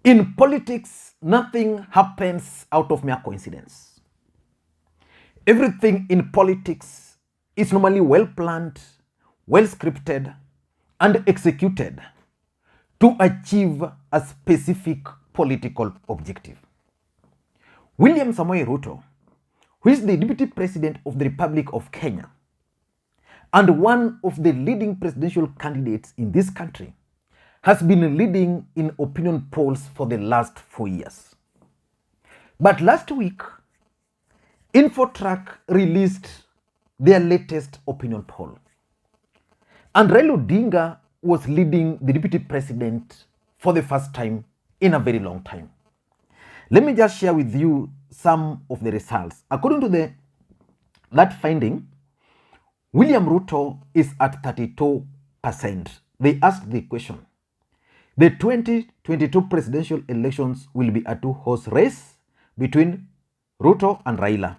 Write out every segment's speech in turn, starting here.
In politics, nothing happens out of mere coincidence. Everything in politics is normally well planned, well scripted, and executed to achieve a specific political objective. William Samoei Ruto, who is the Deputy President of the Republic of Kenya and one of the leading presidential candidates in this country, has been leading in opinion polls for the last 4 years. But last week, Infotrack released their latest opinion poll. And Raila Odinga was leading the Deputy President for the first time in a very long time. Let me just share with you some of the results. According to that finding, William Ruto is at 32%. They asked the question, the 2022 presidential elections will be a two-horse race between Ruto and Raila.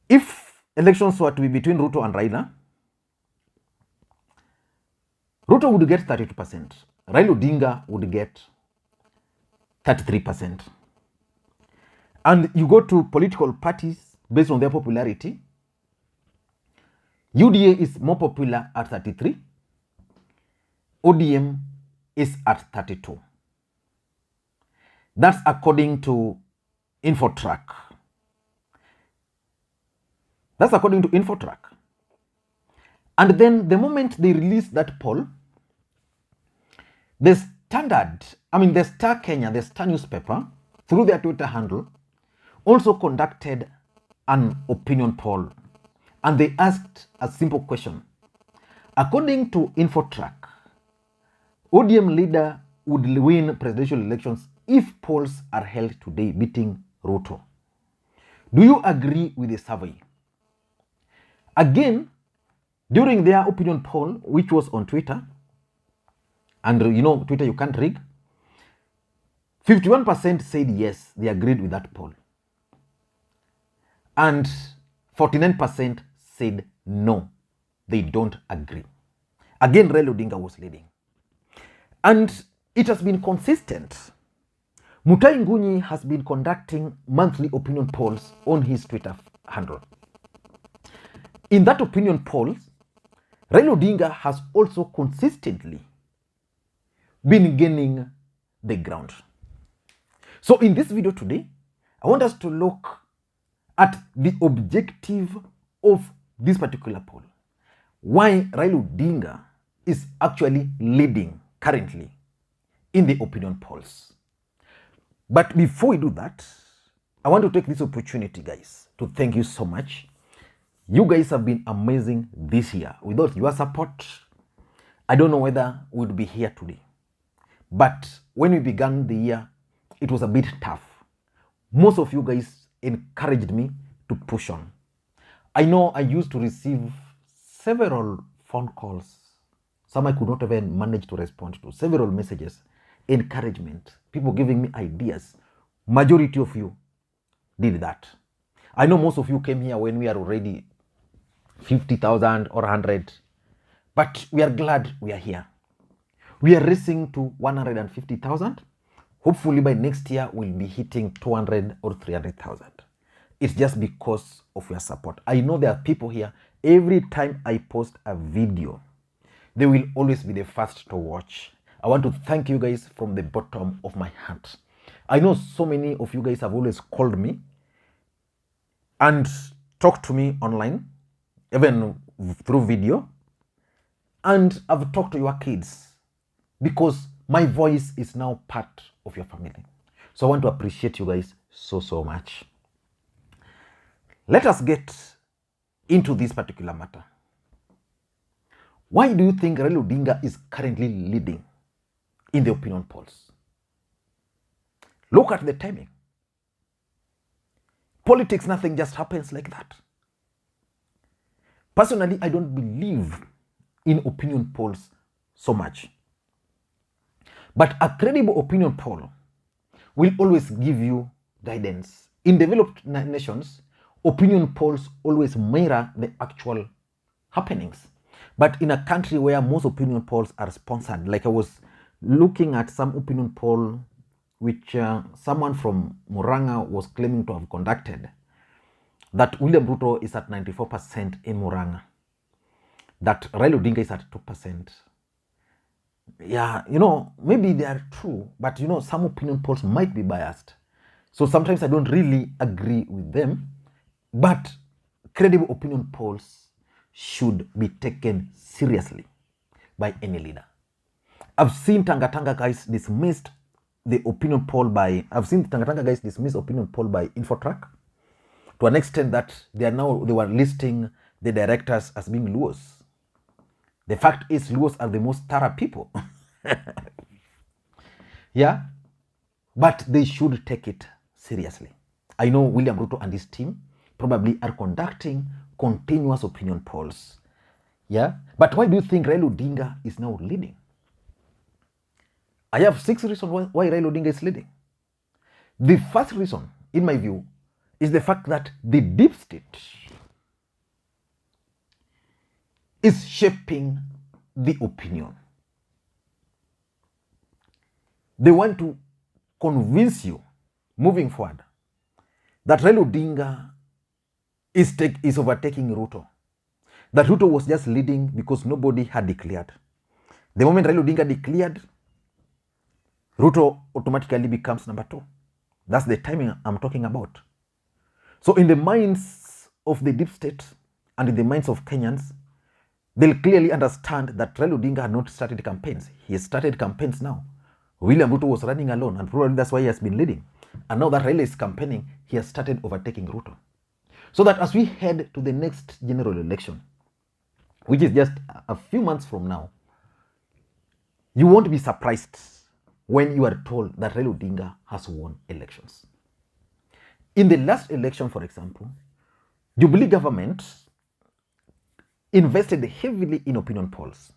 If elections were to be between Ruto and Raila, Ruto would get 32%. Raila Odinga would get 33%. And you go to political parties based on their popularity. UDA is more popular at 33. ODM is at 32. That's according to Infotrack. And then the moment they released that poll, the Star Kenya, the Star newspaper, through their Twitter handle, also conducted an opinion poll. And they asked a simple question. According to Infotrack, ODM leader would win presidential elections if polls are held today, beating Ruto. Do you agree with the survey? Again, during their opinion poll, which was on Twitter, and you know, Twitter you can't rig, 51% said yes, they agreed with that poll. And 49% said no, they don't agree. Again, Raila Odinga was leading. And it has been consistent. Mutai Ngunyi has been conducting monthly opinion polls on his Twitter handle. In that opinion polls, Raila Odinga has also consistently been gaining the ground. So in this video today, I want us to look at the objective of this particular poll. Why Raila Odinga is actually leading currently in the opinion polls. But before we do that, I want to take this opportunity, guys, to thank you so much. You guys have been amazing this year. Without your support, I don't know whether we'd be here today. But when we began the year, it was a bit tough. Most of you guys encouraged me to push on. I know I used to receive several phone calls. Some I could not even manage to respond to. Several messages, encouragement, people giving me ideas. Majority of you did that. I know most of you came here when we are already 50,000 or 100, but we are glad we are here. We are racing to 150,000. Hopefully by next year, we'll be hitting 200 or 300,000. It's just because of your support. I know there are people here, every time I post a video, they will always be the first to watch. I want to thank you guys from the bottom of my heart. I know so many of you guys have always called me and talked to me online, even through video. And I've talked to your kids because my voice is now part of your family. So I want to appreciate you guys so much. Let us get into this particular matter. Why do you think Raila Odinga is currently leading in the opinion polls? Look at the timing. Politics, nothing just happens like that. Personally, I don't believe in opinion polls so much. But a credible opinion poll will always give you guidance. In developed nations, opinion polls always mirror the actual happenings. But in a country where most opinion polls are sponsored, like I was looking at some opinion poll which someone from Muranga was claiming to have conducted, that William Ruto is at 94% in Muranga, that Raila Odinga is at 2%. Yeah, maybe they are true, but some opinion polls might be biased. So sometimes I don't really agree with them, but credible opinion polls should be taken seriously by any leader. I've seen Tanga guys dismissed the opinion poll by, Infotrack to an extent that they were listing the directors as being Luos. The fact is, Luos are the most thorough people. Yeah, but they should take it seriously. I know William Ruto and his team probably are conducting continuous opinion polls. Yeah, but why do you think Raila Odinga is now leading? I have 6 reasons why Raila Odinga is leading. The first reason, in my view, is the fact that the deep state is shaping the opinion. They want to convince you, moving forward, that Raila Odinga is overtaking Ruto. That Ruto was just leading because nobody had declared. The moment Raila Odinga declared, Ruto automatically becomes number 2. That's the timing I'm talking about. So in the minds of the deep state and in the minds of Kenyans, they'll clearly understand that Raila Odinga had not started campaigns. He has started campaigns now. William Ruto was running alone, and probably that's why he has been leading. And now that Raila is campaigning, he has started overtaking Ruto. So that as we head to the next general election, which is just a few months from now, you won't be surprised when you are told that Raila Odinga has won elections. In the last election, for example, Jubilee government invested heavily in opinion polls.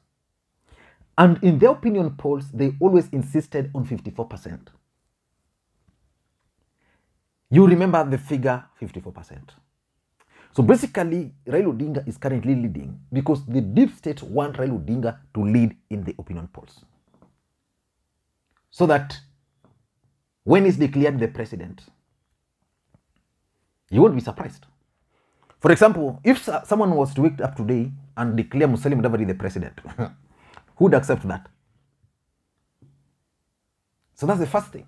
And in their opinion polls, they always insisted on 54%. You remember the figure 54%. So basically, Raila Odinga is currently leading because the deep state want Raila Odinga to lead in the opinion polls. So that when he's declared the president, you won't be surprised. For example, if someone was to wake up today and declare Musalia Mudavadi the president, who would accept that? So that's the first thing.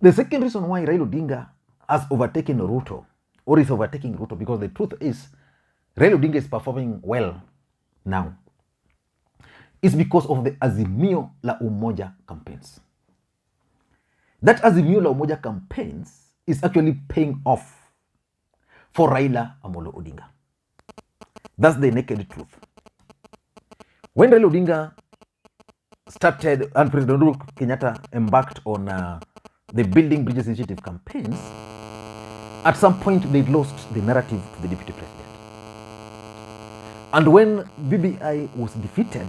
The second reason why Raila Odinga has overtaken Ruto, or is overtaking Ruto, because the truth is, Raila Odinga is performing well now, is because of the Azimio la Umoja campaigns. That Azimio la Umoja campaigns is actually paying off for Raila Amolo Odinga. That's the naked truth. When Raila Odinga started and President Uhuru Kenyatta embarked on the Building Bridges Initiative campaigns, at some point they lost the narrative to the deputy president. And when BBI was defeated,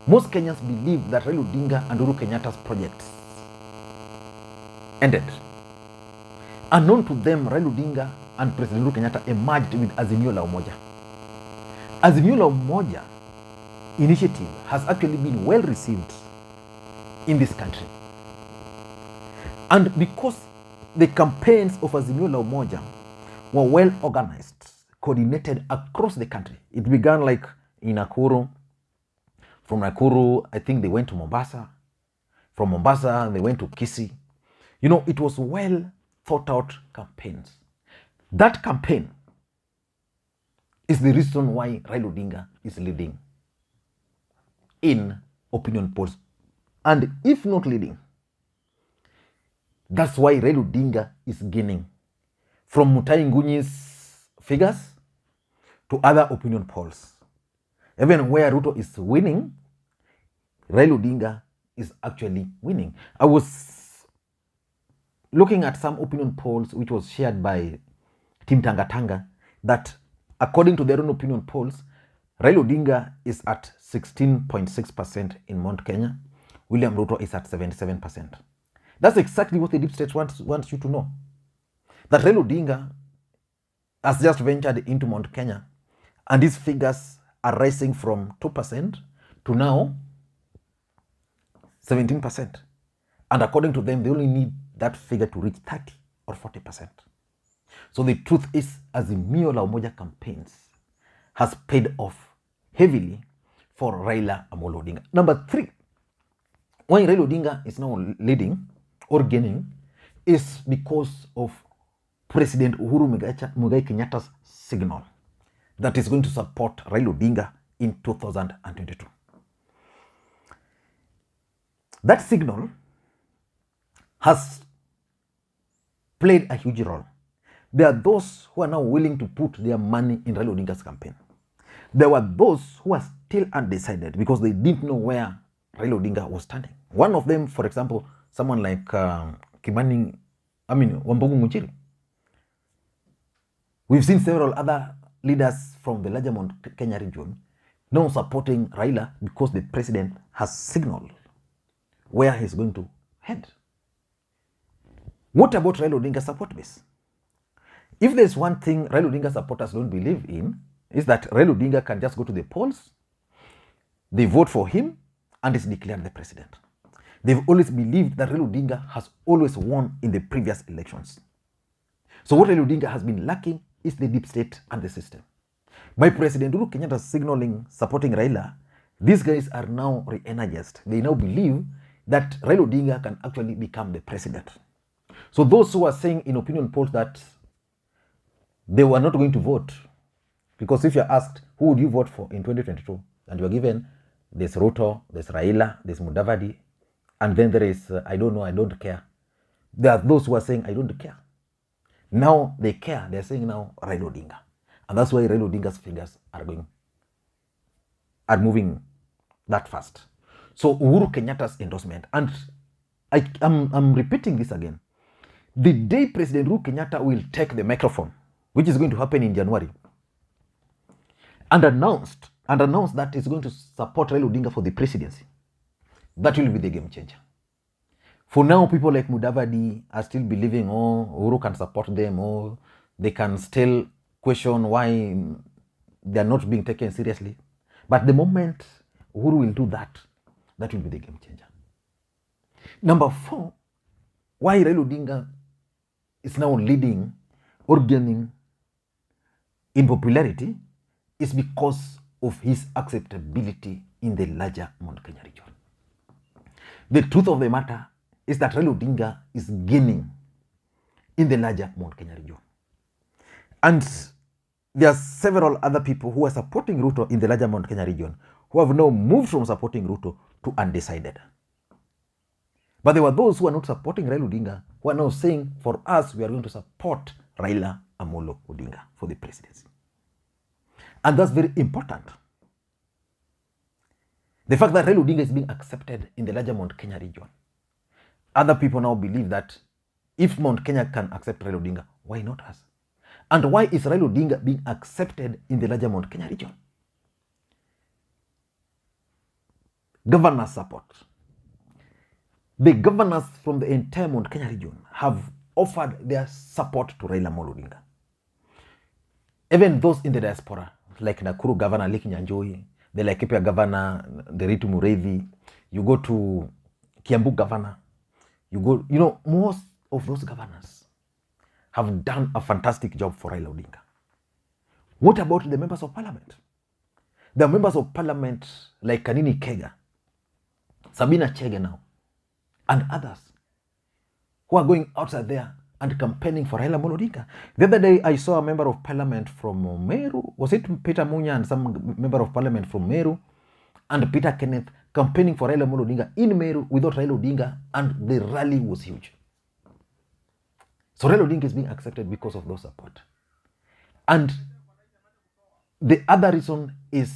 most Kenyans believed that Raila Odinga and Uhuru Kenyatta's projects ended. Unknown to them, Raila Odinga and President Uhuru Kenyatta emerged with Azimio la Umoja. Azimio la Umoja initiative has actually been well received in this country. And because the campaigns of Azimio la Umoja were well organized, coordinated across the country. It began like in Nakuru. From Nakuru, I think they went to Mombasa. From Mombasa, they went to Kisii. It was well thought out campaigns. That campaign is the reason why Raila Odinga is leading in opinion polls. And if not leading, that's why Raila Odinga is gaining from Mutai Ngunyi's figures to other opinion polls. Even where Ruto is winning, Raila Odinga is actually winning. I was looking at some opinion polls which was shared by Team Tanga that according to their own opinion polls, Raila Odinga is at 16.6% in Mount Kenya. William Ruto is at 77%. That's exactly what the deep state wants you to know. That Raila Odinga has just ventured into Mount Kenya and his figures are rising from 2% to now 17%. And according to them, they only need that figure to reach 30 or 40%. So the truth is, Azimio la Umoja campaigns has paid off heavily for Raila Amolo Odinga. Number 3, why Raila Odinga is now leading or gaining is because of President Uhuru Muigai Kenyatta's signal that is going to support Raila Odinga in 2022. That signal has played a huge role. There are those who are now willing to put their money in Raila Odinga's campaign. There were those who are still undecided because they didn't know where Raila Odinga was standing. One of them, for example, someone like Wambugu Muchiri. We've seen several other leaders from the larger Mount Kenya region now supporting Raila because the president has signaled where he's going to head. What about Raila Odinga's support base? If there's one thing Raila Odinga supporters don't believe in, is that Raila Odinga can just go to the polls, they vote for him, and is declared the president. They've always believed that Raila Odinga has always won in the previous elections. So what Raila Odinga has been lacking is the deep state and the system. By President Uhuru Kenyatta signaling supporting Raila, these guys are now re-energized. They now believe that Raila Odinga can actually become the president. So those who are saying in opinion polls that they were not going to vote, because if you're asked who would you vote for in 2022, and you're given there's Ruto, there's Raila, there's Mudavadi, and then there is I don't know, I don't care. There are those who are saying I don't care. Now they care. They're saying now Raila Odinga, and that's why Raila Odinga's figures are moving that fast. So Uhuru Kenyatta's endorsement, and I'm repeating this again. The day President Uhuru Kenyatta will take the microphone, which is going to happen in January, and announce that he's going to support Raila Odinga for the presidency, that will be the game changer. For now, people like Mudavadi are still believing, Uhuru can support them, or they can still question why they are not being taken seriously. But the moment Uhuru will do that, that will be the game changer. Number 4, why Raila Odinga is now leading or gaining in popularity is because of his acceptability in the larger Mount Kenya region. The truth of the matter is that Raila Odinga is gaining in the larger Mount Kenya region. And there are several other people who are supporting Ruto in the larger Mount Kenya region who have now moved from supporting Ruto to undecided. But there were those who are not supporting Raila Odinga who are now saying, for us, we are going to support Raila Amolo Odinga for the presidency. And that's very important. The fact that Raila Odinga is being accepted in the larger Mount Kenya region. Other people now believe that if Mount Kenya can accept Raila Odinga, why not us? And why is Raila Odinga being accepted in the larger Mount Kenya region? Governor support. The governors from the entire Mount Kenya region have offered their support to Raila Amolo Odinga. Even those in the diaspora, like Nakuru Governor Liki Nyanjoi, the Laikipia Governor, the Ritu Mureithi, you go to Kiambu Governor, most of those governors have done a fantastic job for Raila Odinga. What about the members of parliament? The members of parliament like Kanini Kega, Sabina Chege now, and others who are going outside there and campaigning for Raila Amolo Odinga. The other day, I saw a member of parliament from Meru. Was it Peter Munya and some member of parliament from Meru and Peter Kenneth campaigning for Raila Amolo Odinga in Meru without Raila Odinga, and the rally was huge. So Raila Odinga is being accepted because of those support. And the other reason is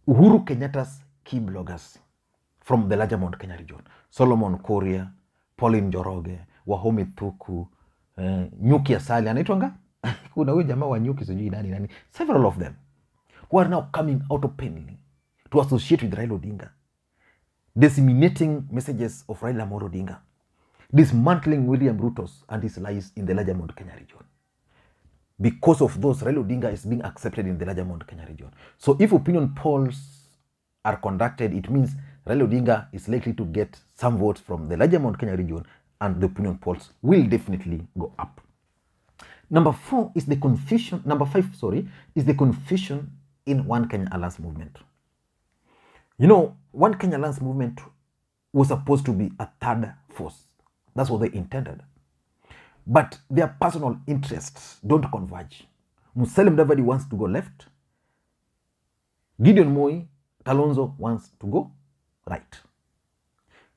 Uhuru Kenyatta's key bloggers from the larger Mount Kenya region. Solomon Korea, Pauline Njoroge, Wahome Thuku, Nyuki Asali, anaitwanga? Kuna huyo jamaa wa Nyuki sijui nani. Several of them who are now coming out openly to associate with Raila Odinga, disseminating messages of Raila Amolo Odinga, dismantling William Ruto and his lies in the larger Mount Kenya region. Because of those, Raila Odinga is being accepted in the larger Mount Kenya region. So if opinion polls are conducted, it means Raila Odinga is likely to get some votes from the larger Mount Kenya region, and the opinion polls will definitely go up. Number 4 is the confusion. Number 5, sorry, is the confusion in One Kenya Alliance movement. You know, One Kenya Alliance movement was supposed to be a third force. That's what they intended. But their personal interests don't converge. Musalia Mudavadi wants to go left. Gideon Moi, Kalonzo wants to go right.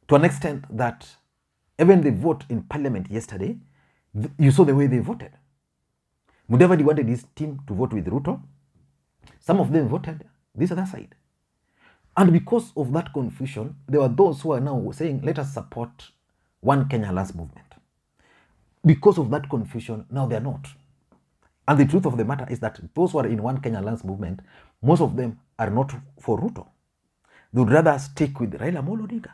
To an extent that even the vote in parliament yesterday, you saw the way they voted. Mudavadi wanted his team to vote with Ruto. Some of them voted this other side. And because of that confusion, there were those who are now saying, let us support One Kenya Alliance movement. Because of that confusion, now they are not. And the truth of the matter is that those who are in One Kenya Alliance movement, most of them are not for Ruto. They would rather stick with Raila Odinga.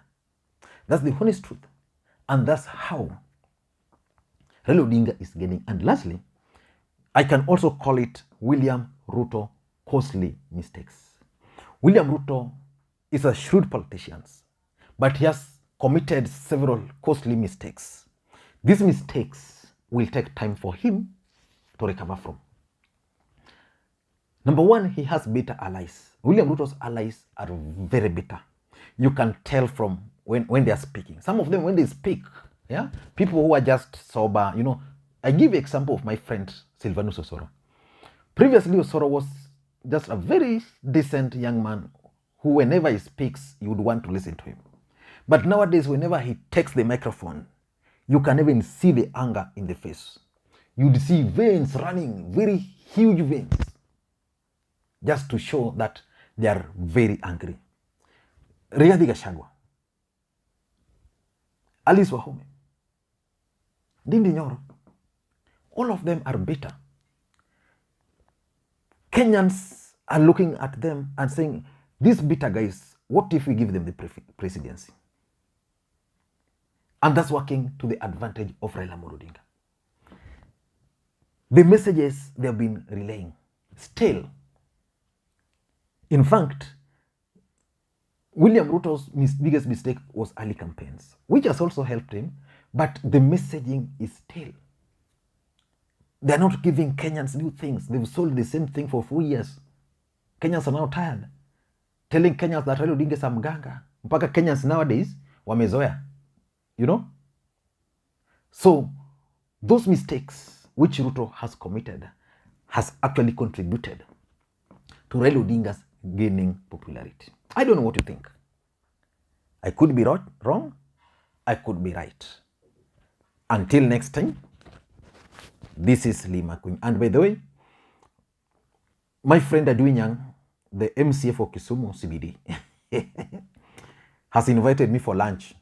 That's the honest truth. And that's how Raila Odinga is gaining. And lastly, I can also call it William Ruto costly mistakes. William Ruto is a shrewd politician, but he has committed several costly mistakes. These mistakes will take time for him to recover from. Number 1, he has bitter allies. William Ruto's allies are very bitter. You can tell from when they are speaking. Some of them, when they speak, yeah, people who are just sober, you know. I give an example of my friend Silvanus Osoro. Previously, Osoro was just a very decent young man who, whenever he speaks, you would want to listen to him. But nowadays, whenever he takes the microphone, you can even see the anger in the face. You'd see veins running, very huge veins, just to show that they are very angry. Rigathi Gachagua, Alice Wahome, Ndindi Nyoro, all of them are bitter. Kenyans are looking at them and saying, these bitter guys, what if we give them the presidency? And that's working to the advantage of Raila Odinga. The messages they have been relaying still. In fact, William Ruto's biggest mistake was early campaigns, which has also helped him, but the messaging is still. They're not giving Kenyans new things. They've sold the same thing for 4 years. Kenyans are now tired. Telling Kenyans that Raila Odinga is a mganga. Mpaka Kenyans nowadays, wamezoea. You know? So, those mistakes which Ruto has committed has actually contributed to Raila Odinga's gaining popularity. I don't know what you think. I could be wrong. I could be right. Until next time, this is Lima Queen. And by the way, my friend Adwinyang, the MCA for Kisumu CBD, has invited me for lunch.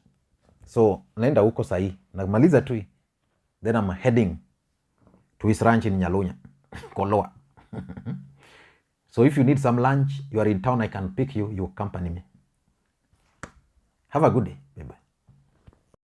So, naenda huko sahi. Namaliza tu. Then I'm heading to his ranch in Nyalonya, Koloa. So if you need some lunch, you are in town, I can pick you, you accompany me. Have a good day. Bye-bye.